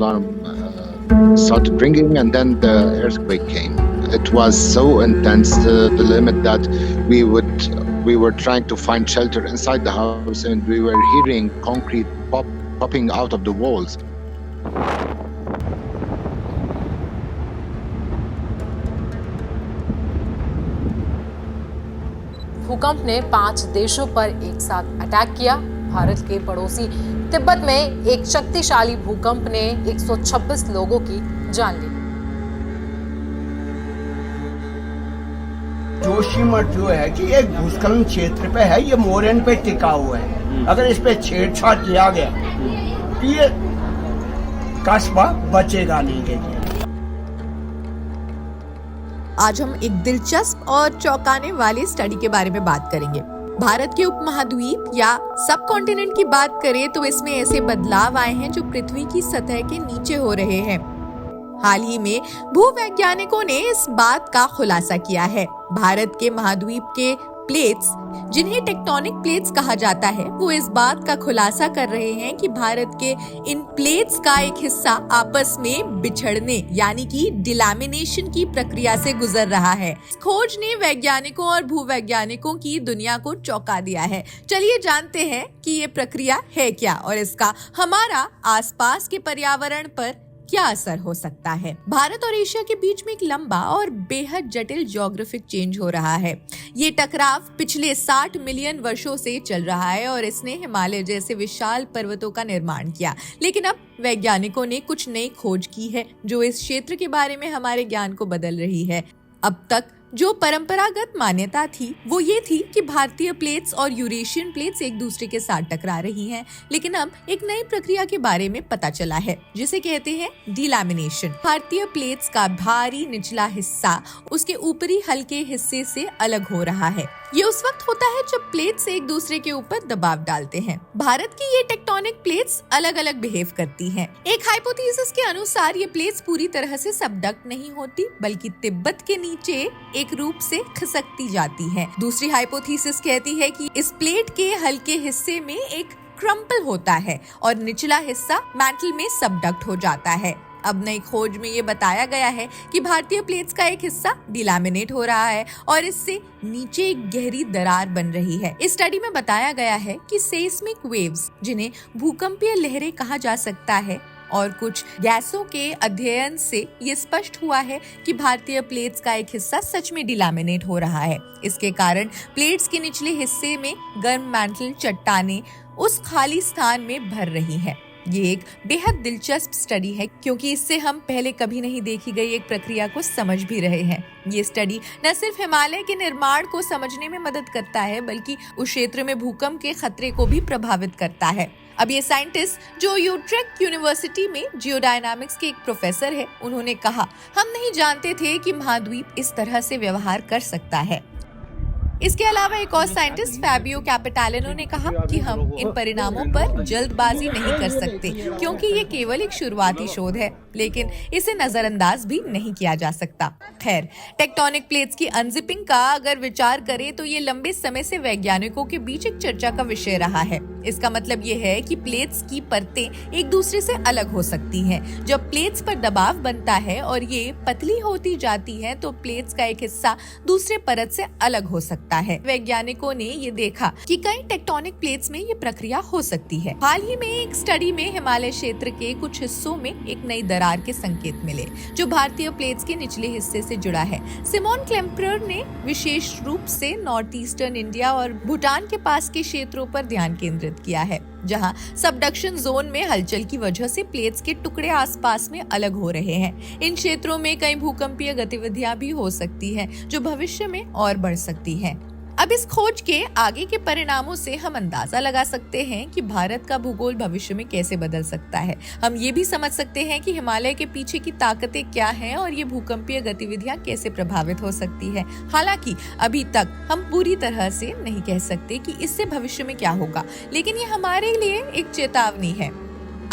alarm started ringing, and then the earthquake came. It was so intense to the limit that we were trying to find shelter inside the house, and we were hearing concrete popping out of the walls. भूकंप ने 5 देशों पर एक साथ attack किया। भारत के पड़ोसी तिब्बत में एक शक्तिशाली भूकंप ने 126 लोगों की जान ली। जोशीमठ जो है कि एक भूस्खलन क्षेत्र पे है, ये मोरन पे टिका हुआ है। अगर इस पे छेड़छाड़ किया गया तो ये कस्बा बचेगा नहीं के। आज हम एक दिलचस्प और चौंकाने वाली स्टडी के बारे में बात करेंगे। भारत के उपमहाद्वीप या सब कॉन्टिनेंट की बात करें तो इसमें ऐसे बदलाव आए हैं जो पृथ्वी की सतह के नीचे हो रहे हैं। हाल ही में भूवैज्ञानिकों ने इस बात का खुलासा किया है। भारत के महाद्वीप के प्लेट्स, जिन्हें टेक्टोनिक प्लेट्स कहा जाता है, वो इस बात का खुलासा कर रहे हैं कि भारत के इन प्लेट्स का एक हिस्सा आपस में बिछड़ने यानी कि डिलैमिनेशन की प्रक्रिया से गुजर रहा है। खोज ने वैज्ञानिकों और भूवैज्ञानिकों की दुनिया को चौंका दिया है। चलिए जानते हैं कि ये प्रक्रिया है क्या और इसका हमारा आसपास के पर्यावरण पर क्या असर हो सकता है। भारत और एशिया के बीच में एक लंबा और बेहद जटिल ज्योग्राफिक चेंज हो रहा है। ये टकराव पिछले 60 मिलियन वर्षों से चल रहा है और इसने हिमालय जैसे विशाल पर्वतों का निर्माण किया। लेकिन अब वैज्ञानिकों ने कुछ नई खोज की है जो इस क्षेत्र के बारे में हमारे ज्ञान को बदल रही है। अब तक जो परंपरागत मान्यता थी वो ये थी कि भारतीय प्लेट्स और यूरेशियन प्लेट्स एक दूसरे के साथ टकरा रही हैं, लेकिन अब एक नई प्रक्रिया के बारे में पता चला है जिसे कहते हैं डिलैमिनेशन। भारतीय प्लेट्स का भारी निचला हिस्सा उसके ऊपरी हल्के हिस्से से अलग हो रहा है। ये उस वक्त होता है जब प्लेट्स एक दूसरे के ऊपर दबाव डालते हैं। भारत की ये टेक्टोनिक प्लेट्स अलग अलग बिहेव करती हैं। एक हाइपोथेसिस के अनुसार ये प्लेट्स पूरी तरह से सबडक्ट नहीं होती बल्कि तिब्बत के नीचे एक रूप से खिसकती जाती हैं। दूसरी हाइपोथेसिस कहती है कि इस प्लेट के हल्के हिस्से में एक क्रम्पल होता है और निचला हिस्सा मैंटल में सबडक्ट हो जाता है। अब नई खोज में ये बताया गया है कि भारतीय प्लेट्स का एक हिस्सा डिलैमिनेट हो रहा है और इससे नीचे एक गहरी दरार बन रही है। इस स्टडी में बताया गया है कि सेस्मिक वेव्स, जिन्हें भूकंपीय लहरें कहा जा सकता है, और कुछ गैसों के अध्ययन से ये स्पष्ट हुआ है कि भारतीय प्लेट्स का एक हिस्सा सच में डिलैमिनेट हो रहा है। इसके कारण प्लेट्स के निचले हिस्से में गर्म मैंटल चट्टानें उस खाली स्थान में भर रही हैं। ये एक बेहद दिलचस्प स्टडी है क्योंकि इससे हम पहले कभी नहीं देखी गई एक प्रक्रिया को समझ भी रहे हैं। ये स्टडी न सिर्फ हिमालय के निर्माण को समझने में मदद करता है बल्कि उस क्षेत्र में भूकंप के खतरे को भी प्रभावित करता है। अब ये साइंटिस्ट जो यूट्रेक्ट यूनिवर्सिटी में जियोडायनामिक्स के एक प्रोफेसर है, उन्होंने कहा, हम नहीं जानते थे कि महाद्वीप इस तरह से व्यवहार कर सकता है। इसके अलावा एक और साइंटिस्ट फैबियो कैपिटालिनो ने कहा कि हम इन परिणामों पर जल्दबाजी नहीं कर सकते क्योंकि ये केवल एक शुरुआती शोध है, लेकिन इसे नजरअंदाज भी नहीं किया जा सकता। खैर, टेक्टोनिक प्लेट्स की अनजिपिंग का अगर विचार करें तो ये लंबे समय से वैज्ञानिकों के बीच एक चर्चा का विषय रहा है। इसका मतलब ये है कि प्लेट्स की परतें एक दूसरे से अलग हो सकती हैं। जब प्लेट्स पर दबाव बनता है और ये पतली होती जाती है तो प्लेट्स का एक हिस्सा दूसरे परत से अलग हो सकता है। वैज्ञानिकों ने ये देखा कि कई टेक्टोनिक प्लेट्स में ये प्रक्रिया हो सकती है। हाल ही में एक स्टडी में हिमालय क्षेत्र के कुछ हिस्सों में एक नई दरार के संकेत मिले जो भारतीय प्लेट्स के निचले हिस्से से जुड़ा है। सिमोन क्लेम्पर ने विशेष रूप से नॉर्थ ईस्टर्न इंडिया और भूटान के पास के क्षेत्रों पर ध्यान केंद्रित किया है जहां सबडक्शन जोन में हलचल की वजह से प्लेट्स के टुकड़े आसपास में अलग हो रहे हैं। इन क्षेत्रों में कई भूकंपीय गतिविधियां भी हो सकती हैं जो भविष्य में और बढ़ सकती हैं। अब इस खोज के आगे के परिणामों से हम अंदाजा लगा सकते हैं कि भारत का भूगोल भविष्य में कैसे बदल सकता है। हम ये भी समझ सकते हैं कि हिमालय के पीछे की ताकतें क्या हैं और ये भूकंपीय गतिविधियां कैसे प्रभावित हो सकती है। हालांकि अभी तक हम पूरी तरह से नहीं कह सकते कि इससे भविष्य में क्या होगा, लेकिन ये हमारे लिए एक चेतावनी है।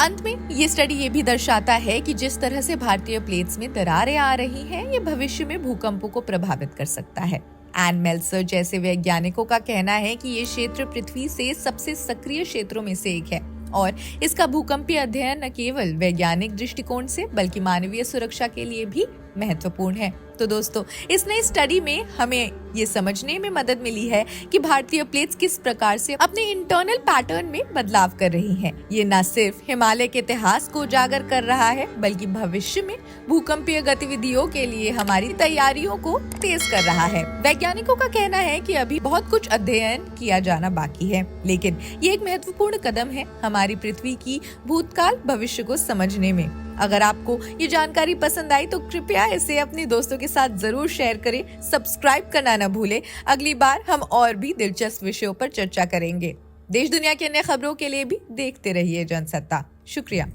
अंत में ये स्टडी ये भी दर्शाता है कि जिस तरह से भारतीय प्लेट्स में दरारें आ रही हैं, ये भविष्य में भूकंपों को प्रभावित कर सकता है। एन मेल्सर जैसे वैज्ञानिकों का कहना है कि ये क्षेत्र पृथ्वी से सबसे सक्रिय क्षेत्रों में से एक है। और इसका भूकंपीय अध्ययन न केवल वैज्ञानिक दृष्टिकोण से बल्कि मानवीय सुरक्षा के लिए भी महत्वपूर्ण है। तो दोस्तों, इस नई स्टडी में हमें ये समझने में मदद मिली है कि भारतीय प्लेट्स किस प्रकार से अपने इंटरनल पैटर्न में बदलाव कर रही हैं। ये न सिर्फ हिमालय के इतिहास को उजागर कर रहा है बल्कि भविष्य में भूकंपीय गतिविधियों के लिए हमारी तैयारियों को तेज कर रहा है। वैज्ञानिकों का कहना है कि अभी बहुत कुछ अध्ययन किया जाना बाकी है, लेकिन ये एक महत्वपूर्ण कदम है हमारी पृथ्वी की भूतकाल भविष्य को समझने में। अगर आपको ये जानकारी पसंद आई तो कृपया इसे अपने दोस्तों के साथ जरूर शेयर करें। सब्सक्राइब करना न भूलें। अगली बार हम और भी दिलचस्प विषयों पर चर्चा करेंगे। देश दुनिया की अन्य खबरों के लिए भी देखते रहिए जनसत्ता। शुक्रिया।